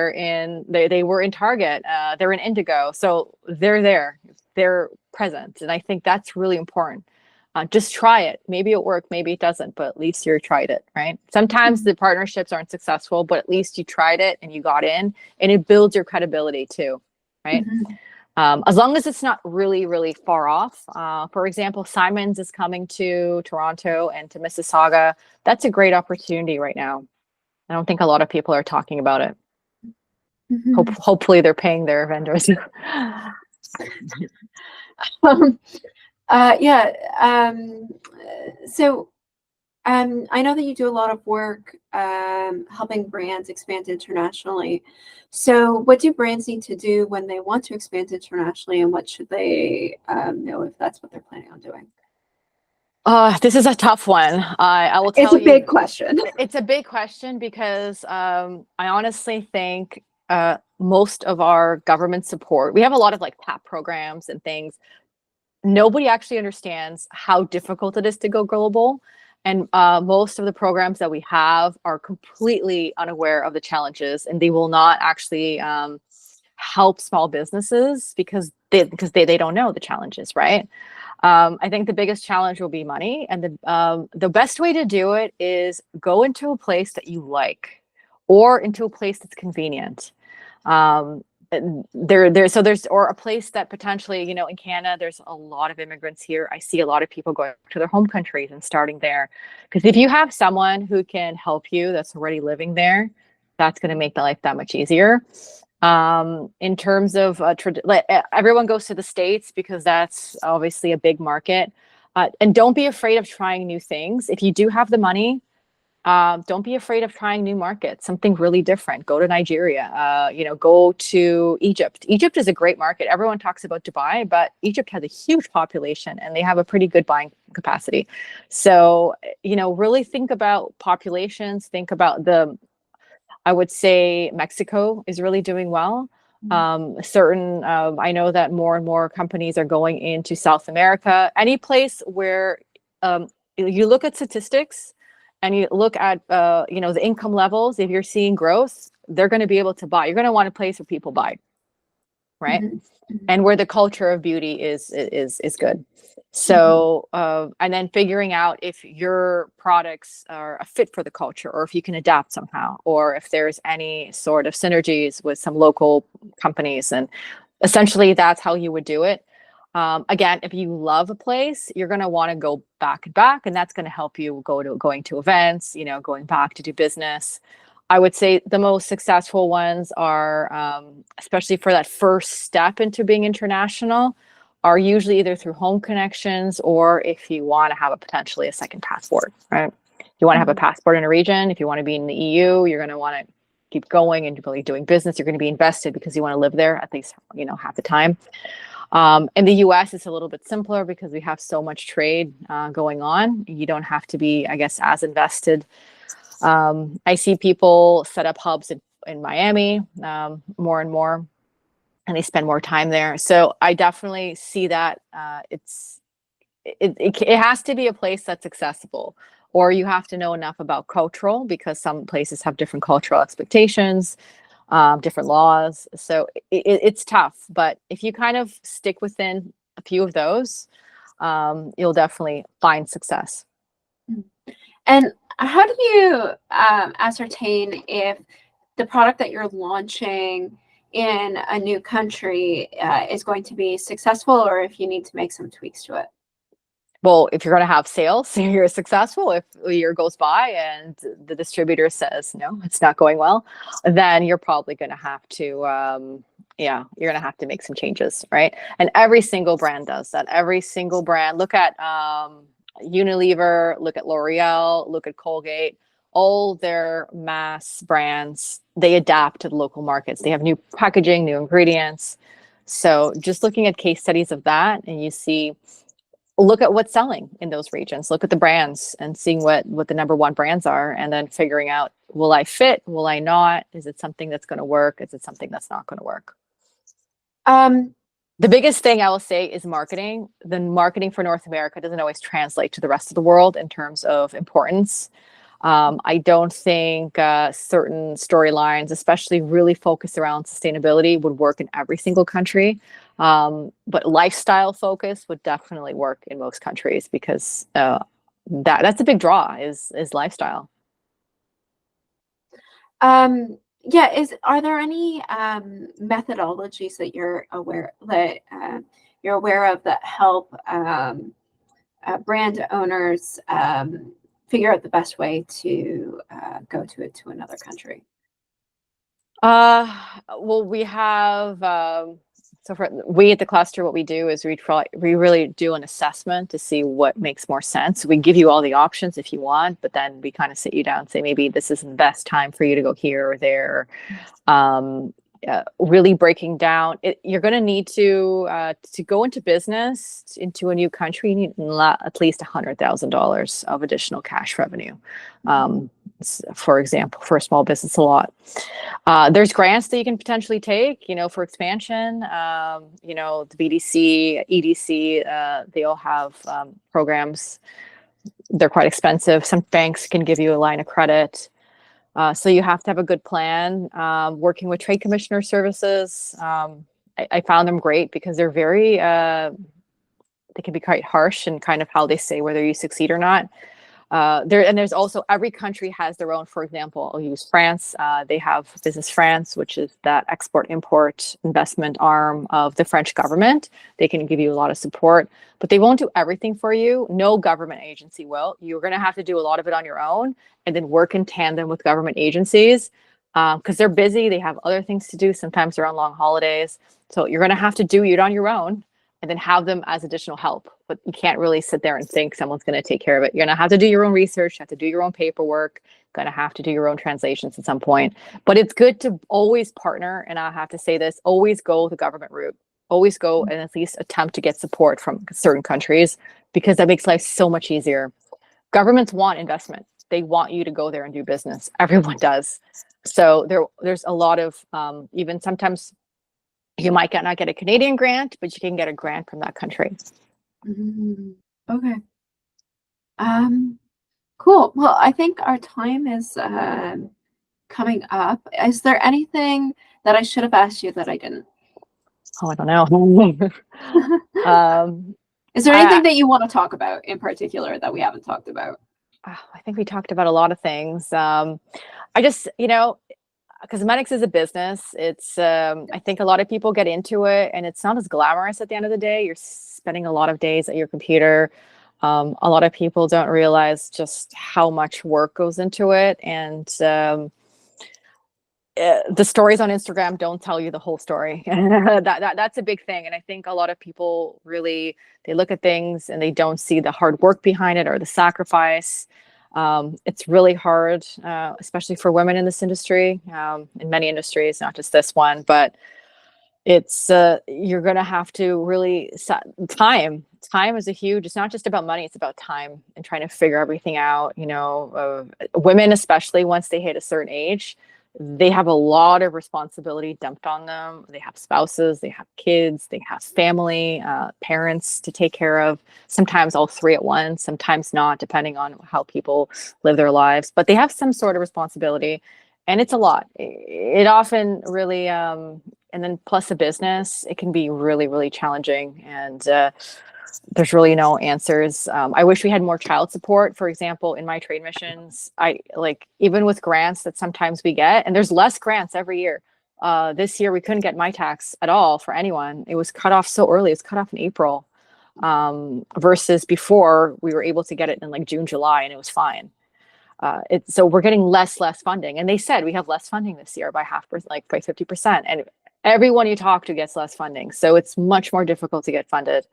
were in Target. They're in Indigo. So they're there. They're present. And I think that's really important. Just try it. Maybe it worked, maybe it doesn't, but at least you tried it, right? Sometimes the partnerships aren't successful, but at least you tried it and you got in and it builds your credibility too, right? As long as it's not really, really far off. For example, Simon's is coming to Toronto and to Mississauga. That's a great opportunity right now. I don't think a lot of people are talking about it. Hopefully they're paying their vendors. Yeah. So I know that you do a lot of work helping brands expand internationally. So what do brands need to do when they want to expand internationally, and what should they know if that's what they're planning on doing? This is a tough one. I will tell you. It's a big question. It's a big question because I honestly think most of our government support, we have a lot of like PAP programs and things. Nobody actually understands how difficult it is to go global. And most of the programs that we have are completely unaware of the challenges, and they will not actually help small businesses because they don't know the challenges, right? I think the biggest challenge will be money, and the best way to do it is go into a place that you like, or into a place that's convenient. There's or a place that potentially, in Canada, there's a lot of immigrants here. I see a lot of people going to their home countries and starting there, because if you have someone who can help you that's already living there, that's going to make the life that much easier. In terms of everyone goes to the States because that's obviously a big market, and don't be afraid of trying new things. If you do have the money, Don't be afraid of trying new markets, something really different. Go to Nigeria, go to Egypt. Egypt is a great market. Everyone talks about Dubai, but Egypt has a huge population and they have a pretty good buying capacity. So, really think about populations, think about I would say Mexico is really doing well. I know that more and more companies are going into South America, any place where you look at statistics and you look at the income levels. If you're seeing growth, they're going to be able to buy. You're going to want a place where people buy, right? And where the culture of beauty is good. So and then figuring out if your products are a fit for the culture, or if you can adapt somehow, or if there's any sort of synergies with some local companies. And essentially that's how you would do it. Again, if you love a place, you're going to want to go back and back, and that's going to help you going to events, going back to do business. I would say the most successful ones are, especially for that first step into being international, are usually either through home connections, or if you want to have potentially a second passport, right? You want to have a passport in a region. If you want to be in the EU, you're going to want to keep going and really doing business. You're going to be invested because you want to live there at least, half the time. In the US, it's a little bit simpler because we have so much trade going on. You don't have to be, I guess, as invested. I see people set up hubs in Miami more and more, and they spend more time there. So I definitely see that it has to be a place that's accessible, or you have to know enough about cultural, because some places have different cultural expectations, different laws. So it's tough, but if you kind of stick within a few of those, you'll definitely find success. And how do you ascertain if the product that you're launching in a new country is going to be successful, or if you need to make some tweaks to it? Well, if you're going to have sales, you're successful. If a year goes by and the distributor says, no, it's not going well, then you're probably going to have to, you're going to have to make some changes, right? And every single brand does that. Every single brand, look at Unilever, look at L'Oreal, look at Colgate, all their mass brands, they adapt to the local markets. They have new packaging, new ingredients. So just looking at case studies of that, and you see, look at what's selling in those regions, look at the brands and seeing what the number one brands are, and then figuring out, will I fit? Will I not? Is it something that's going to work? Is it something that's not going to work? The biggest thing I will say is marketing. The marketing for North America doesn't always translate to the rest of the world in terms of importance. I don't think certain storylines, especially really focused around sustainability, would work in every single country. But lifestyle focus would definitely work in most countries, because that's a big draw is lifestyle. Are there any methodologies that you're aware of that help brand owners figure out the best way to go to another country? Well, we have we at the cluster, what we do is we really do an assessment to see what makes more sense. We give you all the options if you want, but then we kind of sit you down and say, maybe this isn't the best time for you to go here or there. Really breaking down it. You're going to need to go into business into a new country. You need at least $100,000 of additional cash revenue. For example, for a small business, a lot. There's grants that you can potentially take, for expansion. The BDC, EDC, they all have programs. They're quite expensive. Some banks can give you a line of credit. So you have to have a good plan. Working with trade commissioner services, I found them great because they're very, they can be quite harsh in kind of how they say whether you succeed or not. There's also, every country has their own. For example, I'll use France. They have Business France, which is that export-import investment arm of the French government. They can give you a lot of support, but they won't do everything for you. No government agency will. You're going to have to do a lot of it on your own, and then work in tandem with government agencies because they're busy. They have other things to do. Sometimes they're on long holidays. So you're going to have to do it on your own. and then have them as additional help. But you can't really sit there and think someone's going to take care of it. You're going to have to do your own research, you have to do your own paperwork, going to have to do your own translations at some point. But it's good to always partner. And I have to say this, always go the government route. Always go and at least attempt to get support from certain countries, because that makes life so much easier. Governments want investment. They want you to go there and do business. Everyone does. So there's a lot of, even sometimes you might not get a Canadian grant, but you can get a grant from that country. Okay. Cool. Well, I think our time is coming up. Is there anything that I should have asked you that I didn't? Oh, I don't know. Is there anything that you want to talk about in particular that we haven't talked about? I think we talked about a lot of things. I just, cosmetics is a business. It's, I think a lot of people get into it and it's not as glamorous at the end of the day. You're spending a lot of days at your computer. A lot of people don't realize just how much work goes into it. And the stories on Instagram don't tell you the whole story. That's a big thing. And I think a lot of people really, they look at things and they don't see the hard work behind it or the sacrifice. It's really hard, especially for women in this industry, in many industries, not just this one, but it's, you're going to have to really time is it's not just about money. It's about time and trying to figure everything out. Women, especially once they hit a certain age, they have a lot of responsibility dumped on them. They have spouses, they have kids, they have family, parents to take care of, sometimes all three at once, sometimes not, depending on how people live their lives. But they have some sort of responsibility, and it's a lot. It often really, and then plus a business, it can be really, really challenging. And there's really no answers. I wish we had more child support. For example, in my trade missions, even with grants that sometimes we get, and there's less grants every year. This year we couldn't get my tax at all for anyone. It was cut off so early. It's cut off in April, versus before we were able to get it in like June, July, and it was fine. So we're getting less funding, and they said we have less funding this year by by 50%, and everyone you talk to gets less funding. So it's much more difficult to get funded.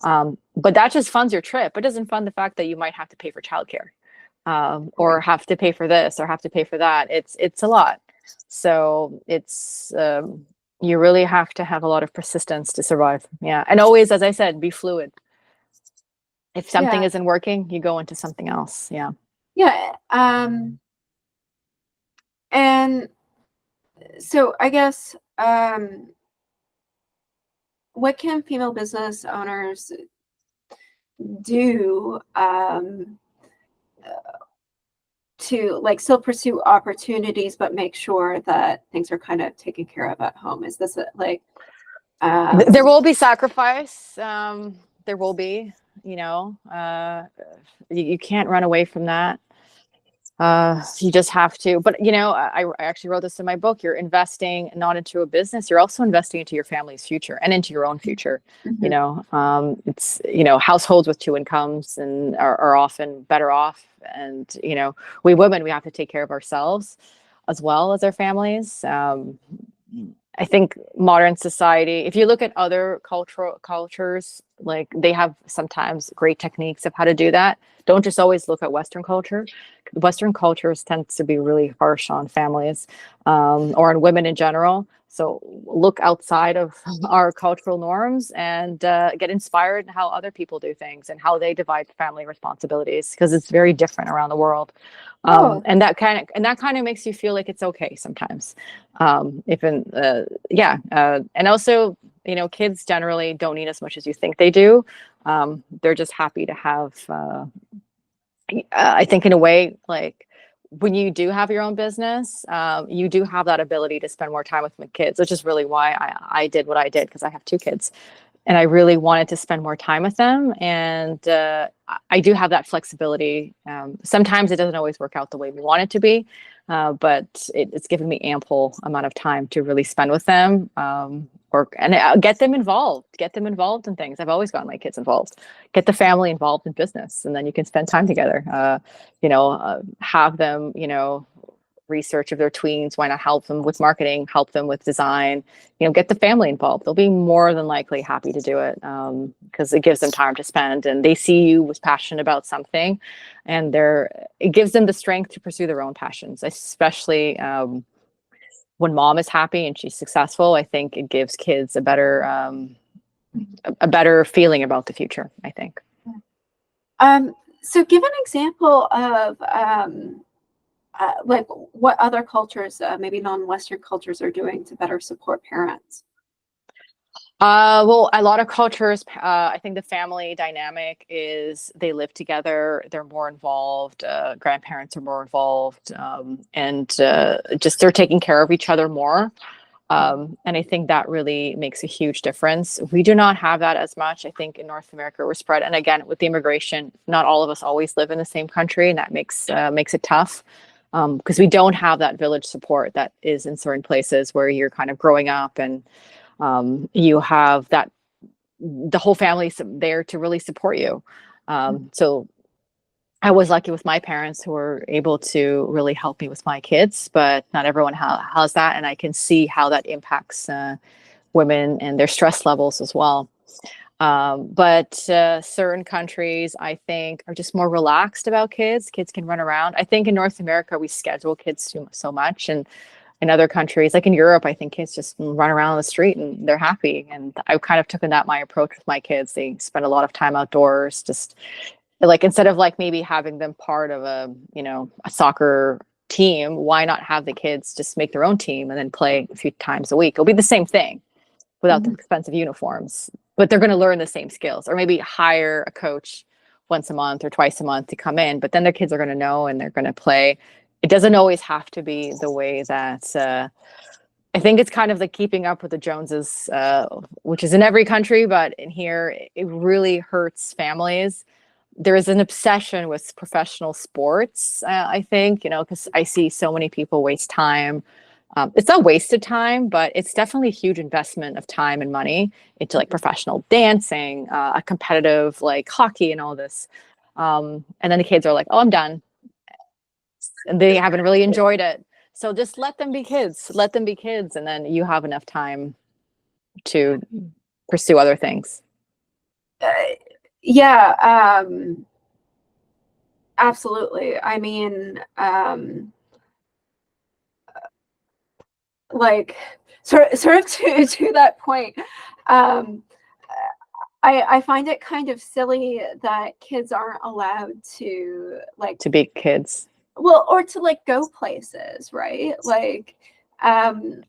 But that just funds your trip. It doesn't fund the fact that you might have to pay for childcare, or have to pay for this or have to pay for that. It's a lot. So it's, you really have to have a lot of persistence to survive. Yeah. And always, as I said, be fluid. If something isn't working, you go into something else. Yeah. Yeah. And so I guess, what can female business owners do to still pursue opportunities, but make sure that things are kind of taken care of at home? Is this there will be sacrifice. There will be, you can't run away from that. You just have to. But I actually wrote this in my book. You're investing not into a business, you're also investing into your family's future and into your own future. It's households with two incomes and are often better off. And we women, we have to take care of ourselves as well as our families. I think modern society, if you look at other cultures, they have sometimes great techniques of how to do that. Don't just always look at Western culture. Western cultures tends to be really harsh on families, or on women in general. So look outside of our cultural norms and get inspired in how other people do things and how they divide family responsibilities, because it's very different around the world. And that kind of makes you feel like it's okay sometimes. And also, kids generally don't need as much as you think they do. They're just happy to have, I think in a way, when you do have your own business, you do have that ability to spend more time with my kids, which is really why I did what I did, because I have two kids. And I really wanted to spend more time with them. And I do have that flexibility. Sometimes it doesn't always work out the way we want it to be, but it's given me ample amount of time to really spend with them, and get them involved in things. I've always gotten my kids involved. Get the family involved in business, and then you can spend time together. Have them, research of their tweens, why not help them with marketing, help them with design, get the family involved. They'll be more than likely happy to do it, because it gives them time to spend, and they see you was passionate about something, and it gives them the strength to pursue their own passions, especially when mom is happy and she's successful. I think it gives kids a better feeling about the future, I think. So give an example of like what other cultures, maybe non-Western cultures, are doing to better support parents. Well, a lot of cultures, I think the family dynamic is they live together, they're more involved, grandparents are more involved, and just they're taking care of each other more. And I think that really makes a huge difference. We do not have that as much. I think in North America we're spread. And again, with the immigration, not all of us always live in the same country, and that makes it tough, because we don't have that village support that is in certain places where you're kind of growing up, and you have the whole family's there to really support you. So I was lucky with my parents who were able to really help me with my kids, but not everyone has that. And I can see how that impacts women and their stress levels as well. But certain countries, I think, are just more relaxed about kids. Kids can run around. I think in North America, we schedule kids so much. And in other countries, like in Europe, I think kids just run around on the street and they're happy. And I've kind of taken my approach with my kids. They spend a lot of time outdoors, just like, instead of like maybe having them part of a soccer team, why not have the kids just make their own team and then play a few times a week? It'll be the same thing without the expensive uniforms, but they're going to learn the same skills. Or maybe hire a coach once a month or twice a month to come in, but then their kids are going to know and they're going to play. It doesn't always have to be the way that I think it's kind of like keeping up with the Joneses, which is in every country, but in here, it really hurts families. There is an obsession with professional sports, I think, because I see so many people waste time. It's not wasted time, but it's definitely a huge investment of time and money into like professional dancing, a competitive like hockey and all this. And then the kids are like, oh, I'm done. And they haven't really enjoyed it. So just let them be kids. Let them be kids. And then you have enough time to pursue other things. Yeah, absolutely. I mean, like sort of to that point, I find it kind of silly that kids aren't allowed to like to be kids. Well, or to like go places, right? Like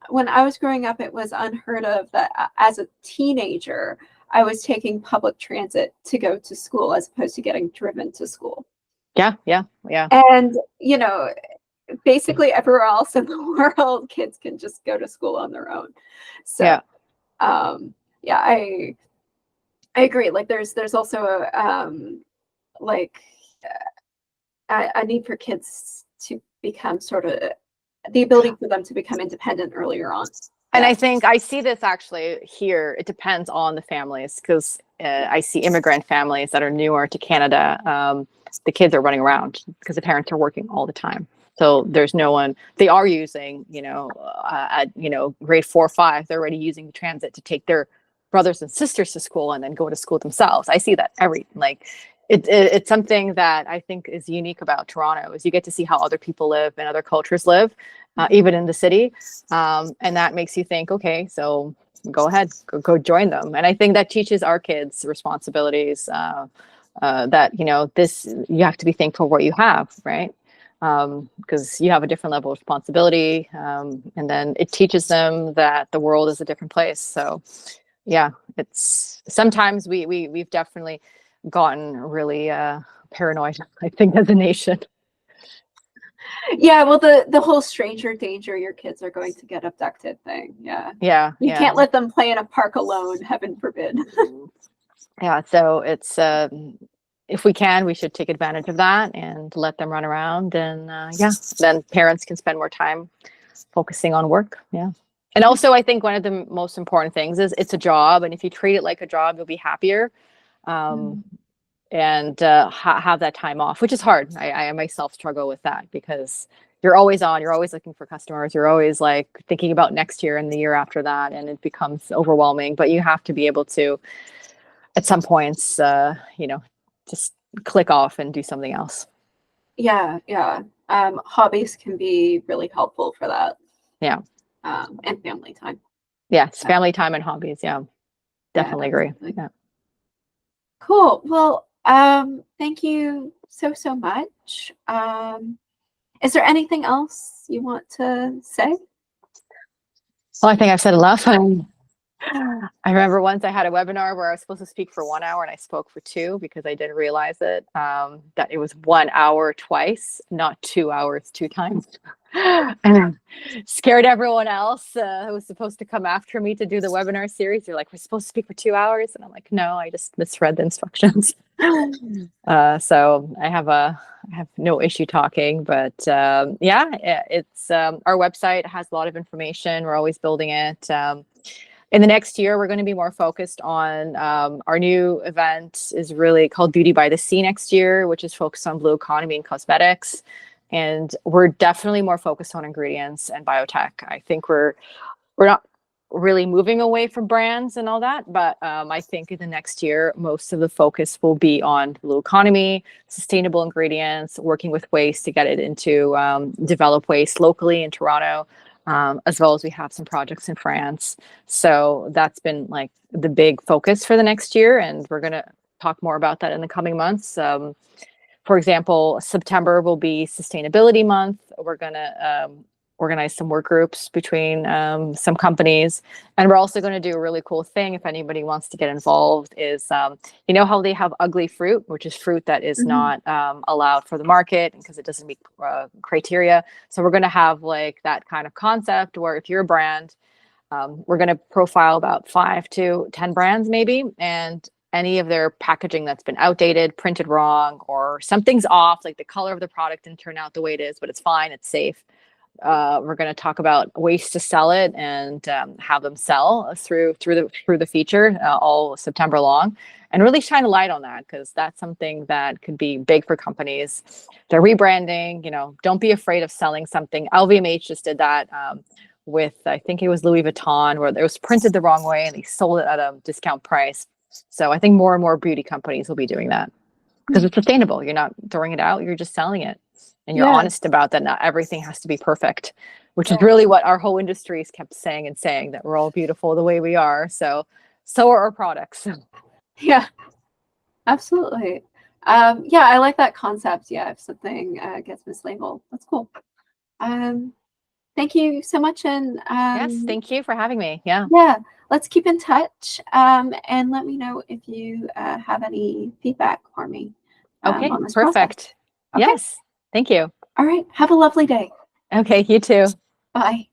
when I was growing up, it was unheard of that as a teenager, I was taking public transit to go to school as opposed to getting driven to school. Yeah. And, basically everywhere else in the world, kids can just go to school on their own. So, yeah, I agree. Like there's also a need for kids to become sort of the ability for them to become independent earlier on. And I think I see this actually here. It depends on the families, because I see immigrant families that are newer to Canada. The kids are running around because the parents are working all the time. So there's no one. They are using, at grade 4 or 5, they're already using the transit to take their brothers and sisters to school and then go to school themselves. I see that it's something that I think is unique about Toronto, is you get to see how other people live and other cultures live, even in the city. And that makes you think, okay, so go ahead, go join them. And I think that teaches our kids responsibilities, that, you have to be thankful for what you have, right? Because you have a different level of responsibility. And then it teaches them that the world is a different place. So yeah, it's sometimes we've definitely gotten really paranoid, I think, as a nation. Yeah, well, the whole stranger danger, your kids are going to get abducted thing. Yeah, you can't let them play in a park alone, heaven forbid. Yeah, so it's if we can, we should take advantage of that and let them run around, and then parents can spend more time focusing on work. Yeah. And also, I think one of the most important things is it's a job, and if you treat it like a job, you'll be happier. And have that time off, which is hard. I myself struggle with that, because you're always on, you're always looking for customers, you're always like thinking about next year and the year after that, and it becomes overwhelming. But you have to be able to, at some points, just click off and do something else. Yeah, yeah. Hobbies can be really helpful for that. Yeah. And family time. Yes, family time and hobbies. Yeah, Yeah, definitely agree. absolutely. Yeah. Cool. Well, thank you so much. Is there anything else you want to say? Well, I think I've said enough. I remember once I had a webinar where I was supposed to speak for 1 hour and I spoke for 2 because I didn't realize that it was 1 hour twice, not 2 hours 2 times. And then scared everyone else who was supposed to come after me to do the webinar series. They're like, we're supposed to speak for 2 hours. And I'm like, no, I just misread the instructions. So I have no issue talking, but it's our website has a lot of information. We're always building it. In the next year, we're going to be more focused on our new event is really called Beauty by the Sea next year, which is focused on blue economy and cosmetics. And we're definitely more focused on ingredients and biotech. I think we're not really moving away from brands and all that, but I think in the next year, most of the focus will be on blue economy, sustainable ingredients, working with waste to get it into develop waste locally in Toronto. As well as we have some projects in France. So that's been like the big focus for the next year. And we're going to talk more about that in the coming months. For example, September will be Sustainability Month. We're going to organize some work groups between some companies. And we're also going to do a really cool thing if anybody wants to get involved is, you know how they have ugly fruit, which is fruit that is not allowed for the market because it doesn't meet criteria. So we're going to have like that kind of concept where if you're a brand, we're going to profile about 5 to 10 brands maybe, and any of their packaging that's been outdated, printed wrong, or something's off, like the color of the product didn't turn out the way it is, but it's fine, it's safe. We're going to talk about ways to sell it and have them sell through the feature all September long, and really shine a light on that because that's something that could be big for companies. They're rebranding. Don't be afraid of selling something. LVMH just did that with I think it was Louis Vuitton, where it was printed the wrong way and they sold it at a discount price. So I think more and more beauty companies will be doing that because it's sustainable. You're not throwing it out; you're just selling it. And you're honest about that. Not everything has to be perfect, which is really what our whole industry has kept saying that we're all beautiful the way we are. So are our products. Yeah, absolutely. Yeah, I like that concept. Yeah, if something gets mislabeled, that's cool. Thank you so much. And yes, thank you for having me. Yeah, let's keep in touch and let me know if you have any feedback for me. Okay, on this perfect. Okay. Yes, thank you. All right. Have a lovely day. Okay, you too. Bye.